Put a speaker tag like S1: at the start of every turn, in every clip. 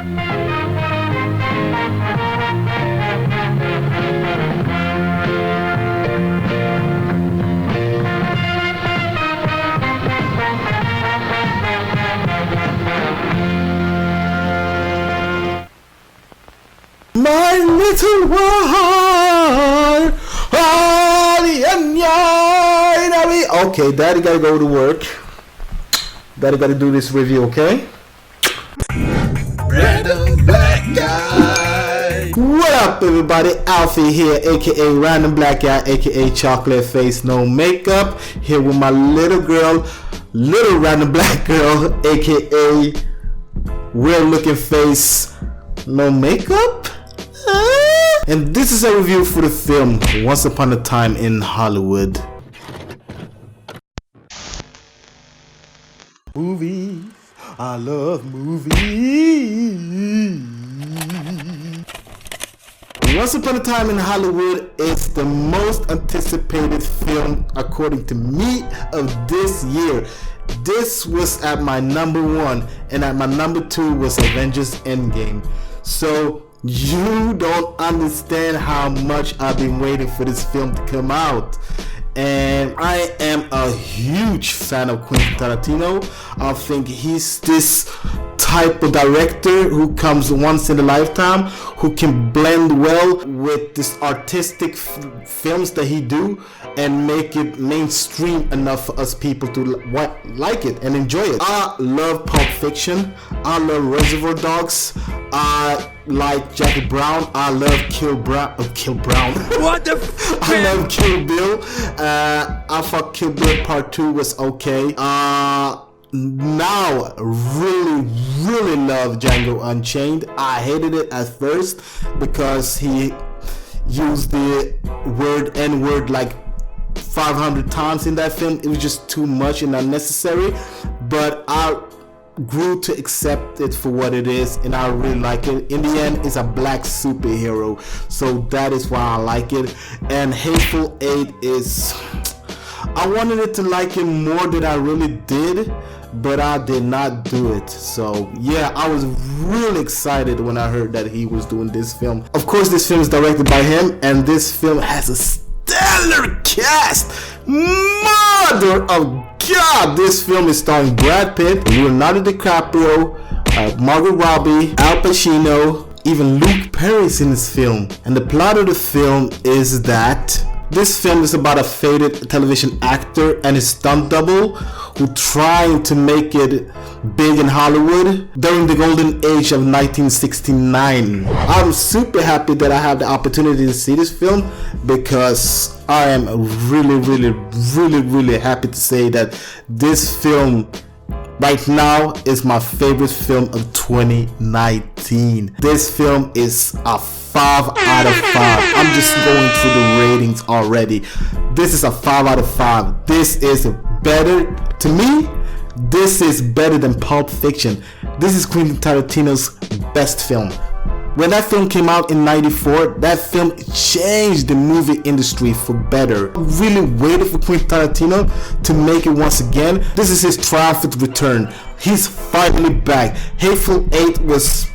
S1: My little one, okay, Daddy gotta go to work. Daddy gotta do this review, okay?
S2: Random Black Guy.
S1: What up, everybody? Alfie here, aka Random Black Guy, aka Chocolate Face No Makeup. Here with my little girl, little Random Black Girl, aka Real Looking Face No Makeup. And this is a review for the film Once Upon a Time in Hollywood. Movies, I love movies. Once Upon a Time in Hollywood is the most anticipated film, according to me, of this year. This was at my number 1, and at my number 2 was Avengers Endgame. So you don't understand how much I've been waiting for this film to come out. And I am a huge fan of Quentin Tarantino. I think he's this type of director who comes once in a lifetime, who can blend well with this artistic films that he do and make it mainstream enough for us people to like it and enjoy it. I love Pulp Fiction. I love Reservoir Dogs. I like Jackie Brown. I love Kill Brown.
S2: What the
S1: I love Kill Bill. I thought Kill Bill Part 2 was okay. Now really love Django Unchained. I hated it at first because he used the N-word like 500 times in that film. It was just too much and unnecessary, but I grew to accept it for what it is, and I really like it. In the end, it's a black superhero, so that is why I like it. And Hateful Eight is, I wanted it to like it more than I really did, but I did not do it. So yeah, I was really excited when I heard that he was doing this film. Of course, this film is directed by him, and this film has a stellar cast. Mother of God, this film is starring Brad Pitt, Leonardo DiCaprio, Margot Robbie, Al Pacino, even Luke Perry's in this film. And the plot of the film is that this film is about a faded television actor and his stunt double who trying to make it big in Hollywood during the golden age of 1969. I'm super happy that I have the opportunity to see this film because I am really happy to say that this film right now is my favorite film of 2019. This film is a 5 out of 5. I'm just going through the ratings already. This is a 5 out of 5. This is better, to me, this is better than Pulp Fiction. This is Quentin Tarantino's best film. When that film came out in '94, that film changed the movie industry for better. Really waited for Quentin Tarantino to make it once again. This is his triumphant return. He's finally back. Hateful Eight was,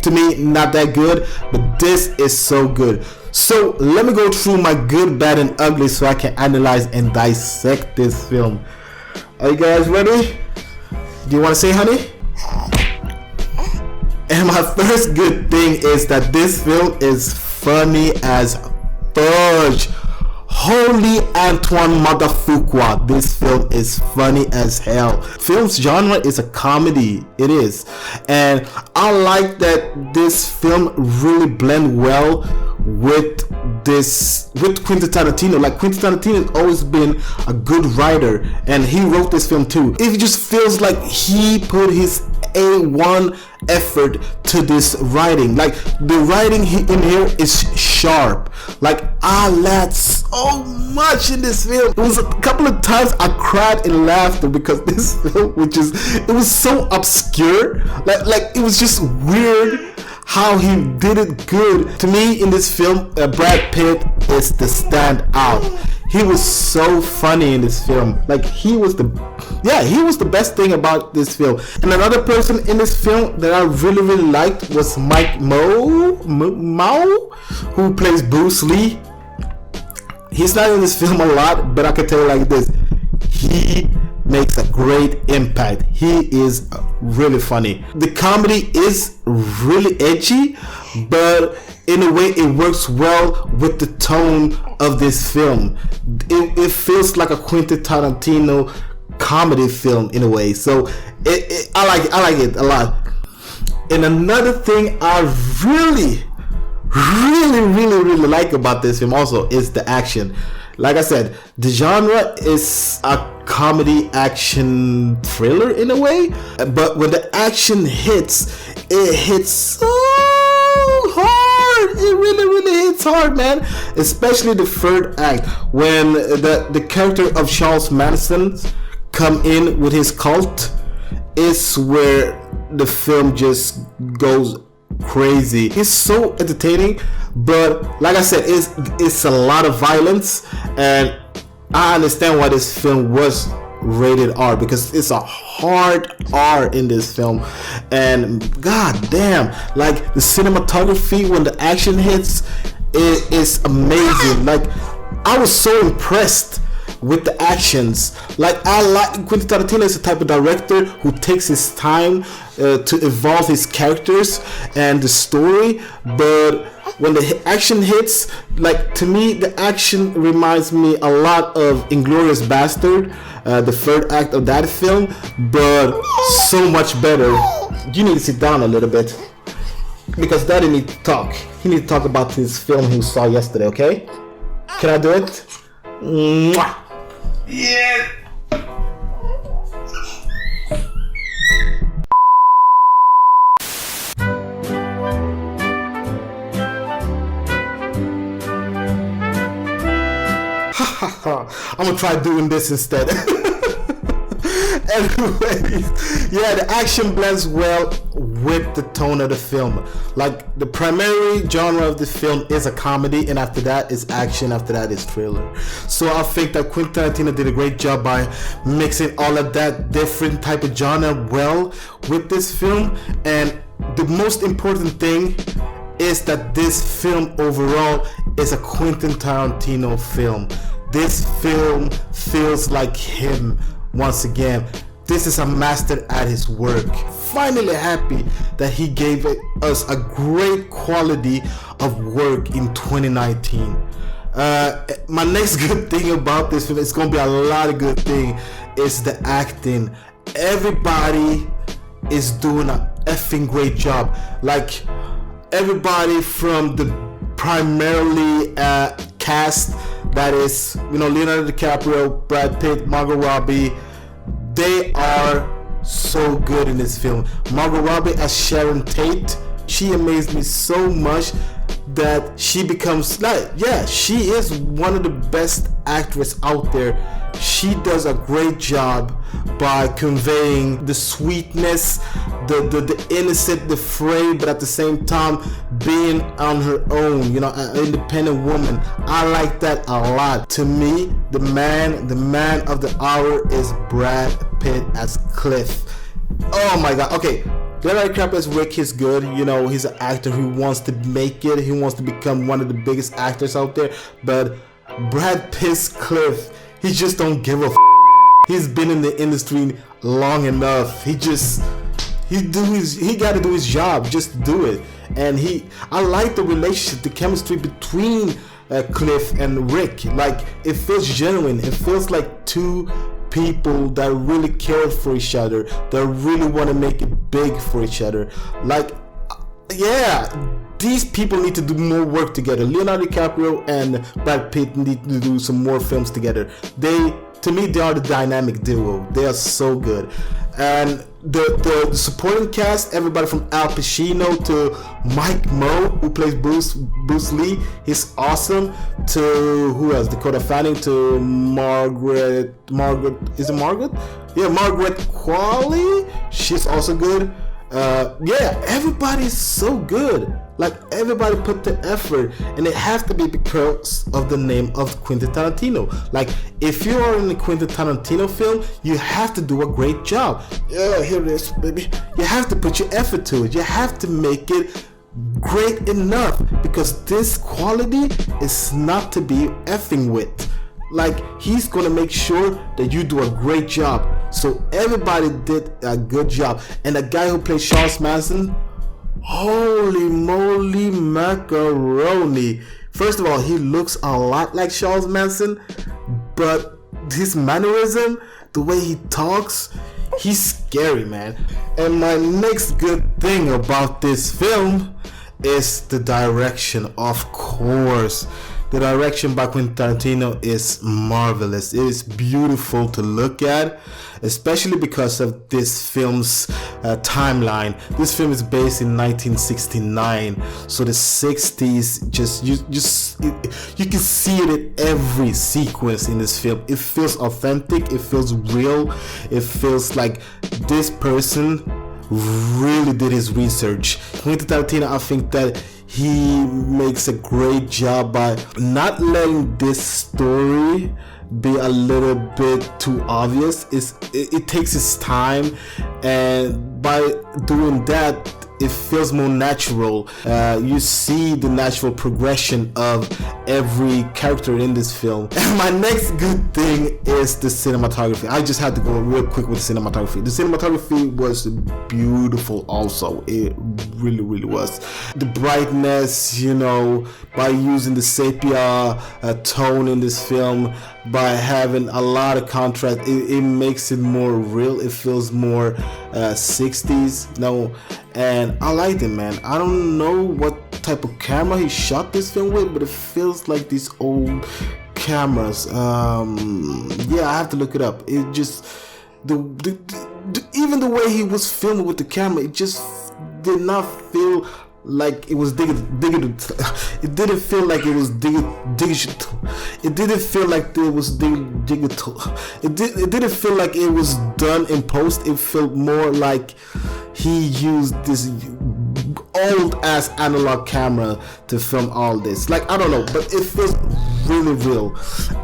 S1: to me, not that good, but this is so good. So let me go through my good, bad, and ugly so I can analyze and dissect this film. Are you guys ready? Do you want to say, honey? And my first good thing is that this film is funny as fudge. Holy Antoine Motherfuqua, this film is funny as hell. Film's genre is a comedy, it is. And I like that this film really blend well with Quentin Tarantino. Like, Quentin Tarantino has always been a good writer, and he wrote this film too. It just feels like he put his A1 effort to this writing. Like, the writing in here is sharp. Like, I laughed so much in this film. It was a couple of times I cried in laughter because this film, it was so obscure. Like it was just weird how he did it good. To me, in this film, Brad Pitt is the standout. He was so funny in this film. Like he was the best thing about this film. And another person in this film that I really liked was Mao, who plays Bruce Lee. He's not in this film a lot, but I can tell you like this: he makes a great impact. He is really funny. The comedy is really edgy, but in a way it works well with the tone of this film. It feels like a Quentin Tarantino comedy film in a way. So I like it a lot. And another thing I really like about this film also is the action. Like I said, the genre is a comedy action thriller in a way, but when the action hits, it hits so hard. It really hits hard, man. Especially the third act, when the character of Charles Manson come in with his cult, is where the film just goes crazy. It's so entertaining, but like I said, it's a lot of violence, and I understand why this film was rated R, because it's a hard R in this film. And god damn, like the cinematography when the action hits, it is amazing. Like I was so impressed with the actions. Like I like Quentin Tarantino is the type of director who takes his time to evolve his characters and the story, but when the action hits, like to me the action reminds me a lot of Inglourious Bastard, the third act of that film, but so much better. You need to sit down a little bit, because Daddy need to talk. He need to talk about this film he saw yesterday, okay? Can I do it? Mwah.
S2: Yeah.
S1: I'm gonna try doing this instead. Anyways, yeah, the action blends well with the tone of the film. Like the primary genre of the film is a comedy, and after that is action, after that is thriller. So I think that Quentin Tarantino did a great job by mixing all of that different type of genre well with this film. And the most important thing is that this film overall is a Quentin Tarantino film. This film feels like him once again. This is a master at his work. Finally happy that he gave us a great quality of work in 2019. My next good thing about this film, it's gonna be a lot of good thing, is the acting. Everybody is doing an effing great job. Like everybody from the primarily cast, that is, you know, Leonardo DiCaprio, Brad Pitt, Margot Robbie, they are so good in this film. Margot Robbie as Sharon Tate, she amazed me so much that she becomes like, yeah, she is one of the best actresses out there. She does a great job by conveying the sweetness, the innocent, the frail, but at the same time being on her own, you know, an independent woman. I like that a lot. To me, the man of the hour is Brad Pitt as Cliff. Oh my god. Okay, Leonardo DiCaprio as Rick is good. You know, he's an actor who wants to make it. He wants to become one of the biggest actors out there. But Brad Pitt's Cliff, he just don't give a f***. He's been in the industry long enough. He got to do his job. Just do it. And I like the relationship, the chemistry between Cliff and Rick. Like, it feels genuine. It feels like two people that really care for each other, that really want to make it big for each other. Like, yeah, these people need to do more work together. Leonardo DiCaprio and Brad Pitt need to do some more films together. To me, they are the dynamic duo. They are so good. And the supporting cast, everybody from Al Pacino to Mike Moe, who plays Bruce Lee, he's awesome. To who else? Dakota Fanning. To Margaret. Is it Margaret? Yeah, Margaret Qualley. She's also good. Yeah, everybody's so good. Like everybody put the effort, and it has to be because of the name of Quentin Tarantino. Like if you are in a Quentin Tarantino film, you have to do a great job. Yeah, here it is, baby. You have to put your effort to it. You have to make it great enough, because this quality is not to be effing with. Like he's gonna make sure that you do a great job. So everybody did a good job, and the guy who plays Charles Manson, holy moly macaroni. First of all, he looks a lot like Charles Manson, but his mannerism, the way he talks, he's scary, man. And my next good thing about this film is the direction, of course. The direction by Quentin Tarantino is marvelous. It is beautiful to look at, especially because of this film's timeline. This film is based in 1969, so the 60s, you can see it in every sequence in this film. It feels authentic, it feels real, it feels like this person really did his research. Quentin Tarantino, I think that he makes a great job by not letting this story be a little bit too obvious. It takes its time, and by doing that, it feels more natural. You see the natural progression of every character in this film. And my next good thing is the cinematography. I just had to go real quick with the cinematography. The cinematography was beautiful also. It really, really was. The brightness, by using the sepia tone in this film, by having a lot of contrast, it makes it more real. It feels more 60s. And I liked it, man. I don't know what type of camera he shot this film with, but it feels like these old cameras. I have to look it up. It just even the way he was filming with the camera, it just did not feel like it was digital. It didn't feel like it was digital. It didn't feel like it was digital. It didn't feel like it was done in post. It felt more like he used this old ass analog camera to film all this. Like, I don't know, but it feels really real.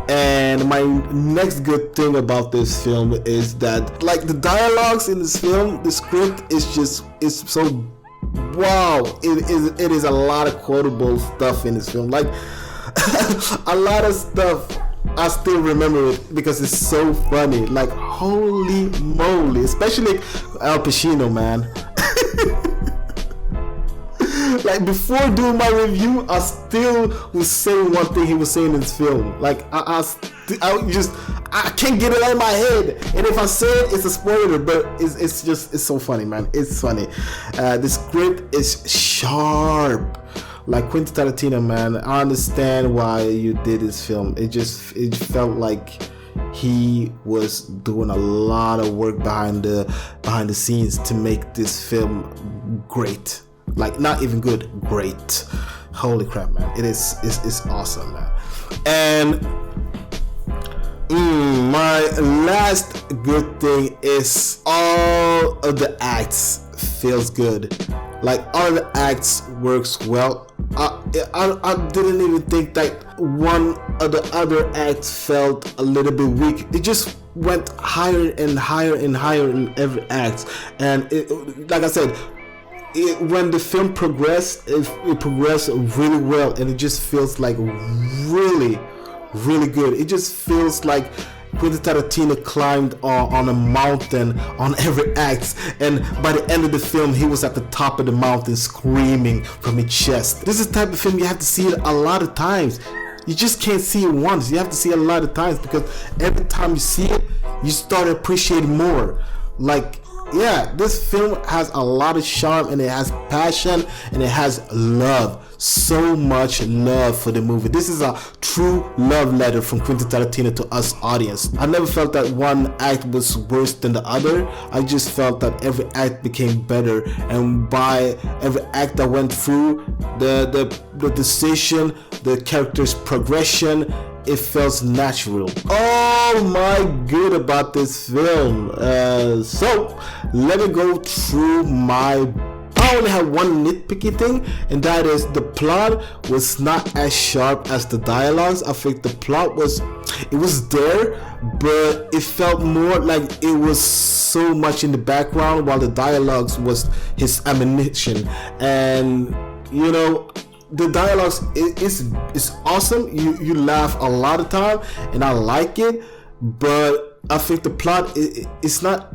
S1: And my next good thing about this film is that, like, the dialogues in this film, the script is so wow. It is a lot of quotable stuff in this film. Like a lot of stuff I still remember it because it's so funny. Like, holy moly, especially Al Pacino, man. Like, before doing my review, I still was saying one thing he was saying in this film. Like, I can't get it out of my head. And if I say it, it's a spoiler, but it's so funny, man. It's funny. The script is sharp. Like Quentin Tarantino, man, I understand why you did this film. It felt like he was doing a lot of work behind the scenes to make this film great. Like, not even good, great. Holy crap, man. It's awesome, man. And my last good thing is all of the acts feels good. Like, all of the acts works well. I didn't even think that one of the other acts felt a little bit weak. It just went higher and higher and higher in every act. And like I said, when the film progressed, it progressed really well, and it just feels like really, really good. It just feels like Quentin Tarantino climbed on a mountain on every act, and by the end of the film, he was at the top of the mountain screaming from his chest. This is the type of film you have to see it a lot of times. You just can't see it once. You have to see it a lot of times, because every time you see it, you start appreciating more. Like, yeah, this film has a lot of charm, and it has passion, and it has love. So much love for the movie. This is a true love letter from Quentin Tarantino to us audience. I never felt that one act was worse than the other. I just felt that every act became better, and by every act I went through, the decision, the character's progression, it feels natural. Oh my good about this film. So let me go through my I only have one nitpicky thing, and that is the plot was not as sharp as the dialogues. I think the plot was there, but it felt more like it was so much in the background, while the dialogues was his ammunition. And you know, the dialogues is awesome. You laugh a lot of time, and I like it. But I think the plot it's not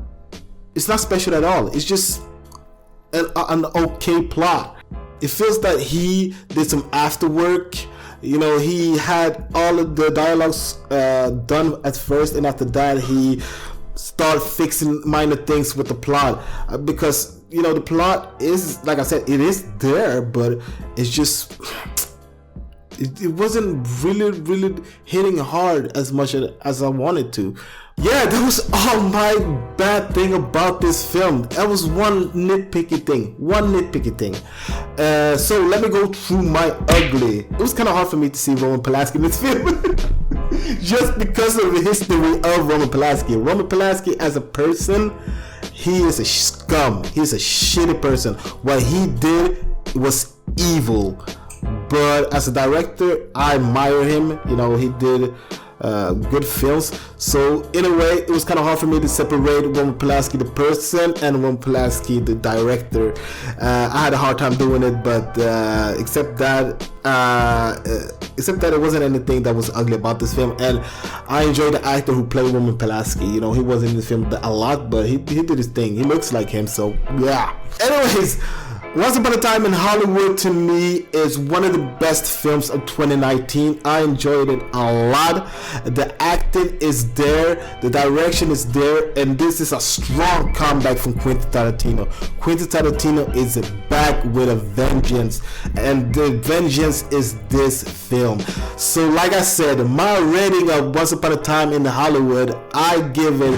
S1: special at all. It's just an okay plot. It feels that he did some after work. You know, he had all of the dialogues done at first, and after that he started fixing minor things with the plot, because you know the plot is, like I said, it is there, but it's just it wasn't really hitting hard as much as I wanted to. Yeah, that was all my bad thing about this film. That was one nitpicky thing. So let me go through my ugly. It was kind of hard for me to see Roman Polanski in this film. Just because of the history of Roman Polanski. Roman Polanski as a person, he is a scum. He's a shitty person. What he did was evil. But as a director, I admire him. You know, he did good films. So in a way, it was kind of hard for me to separate Roman Polanski the person and Roman Polanski the director. I had a hard time doing it, but except that it wasn't anything that was ugly about this film. And I enjoyed the actor who played Roman Polanski. You know, he wasn't in this film a lot, but he did his thing. He looks like him, so yeah. Anyways, Once Upon a Time in Hollywood to me is one of the best films of 2019. I enjoyed it a lot. The acting is there, the direction is there, and this is a strong comeback from Quentin Tarantino. Quentin Tarantino is back with a vengeance, and the vengeance is this film. So like I said, my rating of Once Upon a Time in Hollywood, I give it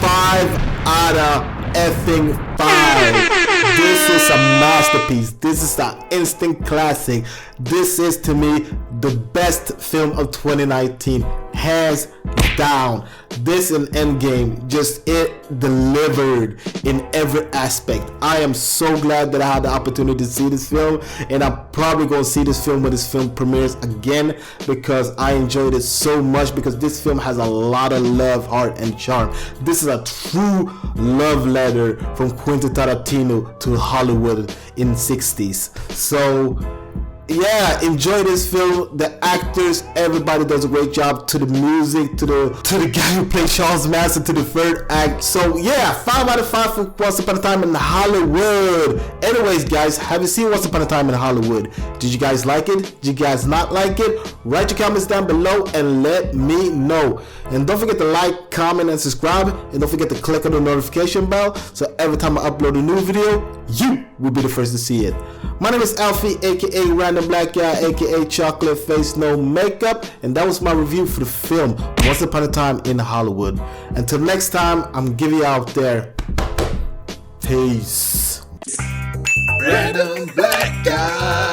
S1: 5 out of effing 5. This is a masterpiece. This is an instant classic. This is, to me, the best film of 2019, hands down. This and Endgame, just it delivered in every aspect. I am so glad that I had the opportunity to see this film, and I'm probably going to see this film when this film premieres again, because I enjoyed it so much, because this film has a lot of love, heart, and charm. This is a true love letter from Quentin Tarantino to Hollywood in 60s. So yeah, enjoy this film. The actors, everybody does a great job. To the music, to the guy who played Charles Manson, to the third act. So yeah, 5 out of 5 for Once Upon a Time in Hollywood. Anyways, guys, have you seen Once Upon a Time in Hollywood? Did you guys like it? Did you guys not like it? Write your comments down below and let me know. And don't forget to like, comment, and subscribe. And don't forget to click on the notification bell, so every time I upload a new video, you will be the first to see it. My name is Alfie, aka Random Black Guy, aka Chocolate Face No Makeup, and that was my review for the film Once Upon a Time in Hollywood. Until next time, I'm giving you out there. Peace.
S2: Random Black Guy.